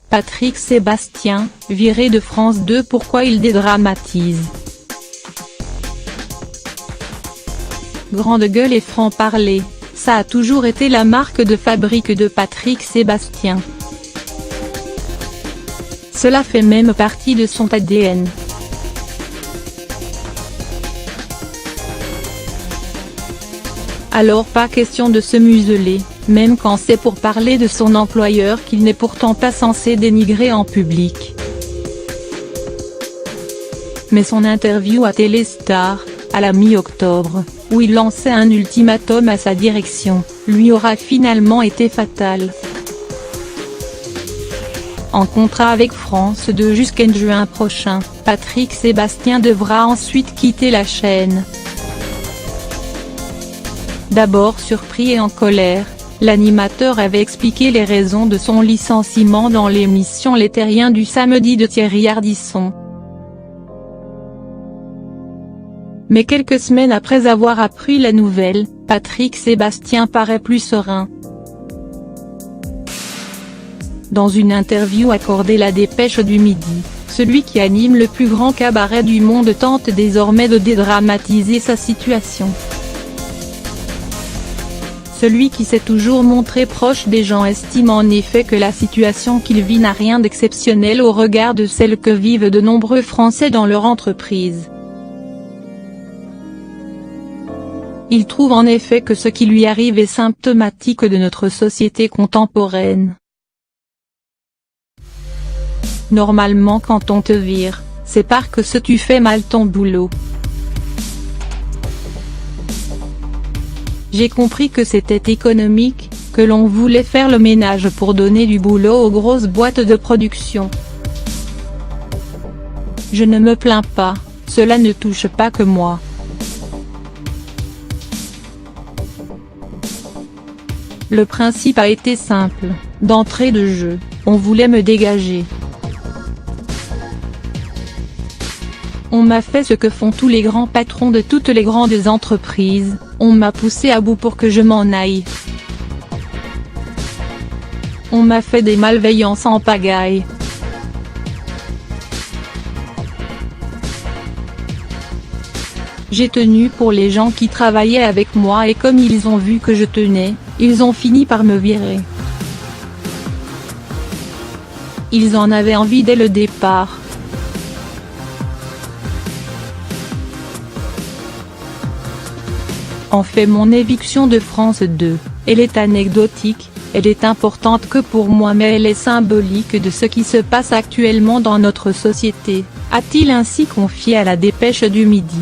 Patrick Sébastien, viré de France 2, pourquoi il dédramatise? Grande gueule et franc-parler, ça a toujours été la marque de fabrique de Patrick Sébastien. Cela fait même partie de son ADN. Alors pas question de se museler, même quand c'est pour parler de son employeur qu'il n'est pourtant pas censé dénigrer en public. Mais son interview à Téléstar, à la mi-octobre, où il lançait un ultimatum à sa direction, lui aura finalement été fatale. En contrat avec France 2 jusqu'en juin prochain, Patrick Sébastien devra ensuite quitter la chaîne. D'abord surpris et en colère, l'animateur avait expliqué les raisons de son licenciement dans l'émission Les Terriens du samedi de Thierry Ardisson. Mais quelques semaines après avoir appris la nouvelle, Patrick Sébastien paraît plus serein. Dans une interview accordée La Dépêche du Midi, celui qui anime le plus grand cabaret du monde tente désormais de dédramatiser sa situation. Celui qui s'est toujours montré proche des gens estime en effet que la situation qu'il vit n'a rien d'exceptionnel au regard de celle que vivent de nombreux Français dans leur entreprise. Il trouve en effet que ce qui lui arrive est symptomatique de notre société contemporaine. Normalement quand on te vire, c'est parce que tu fais mal ton boulot. J'ai compris que c'était économique, que l'on voulait faire le ménage pour donner du boulot aux grosses boîtes de production. Je ne me plains pas, cela ne touche pas que moi. Le principe a été simple, d'entrée de jeu, on voulait me dégager. On m'a fait ce que font tous les grands patrons de toutes les grandes entreprises, on m'a poussé à bout pour que je m'en aille. On m'a fait des malveillances en pagaille. J'ai tenu pour les gens qui travaillaient avec moi et comme ils ont vu que je tenais, ils ont fini par me virer. Ils en avaient envie dès le départ. En fait mon éviction de France 2, elle est anecdotique, elle est importante que pour moi mais elle est symbolique de ce qui se passe actuellement dans notre société, a-t-il ainsi confié à La Dépêche du Midi.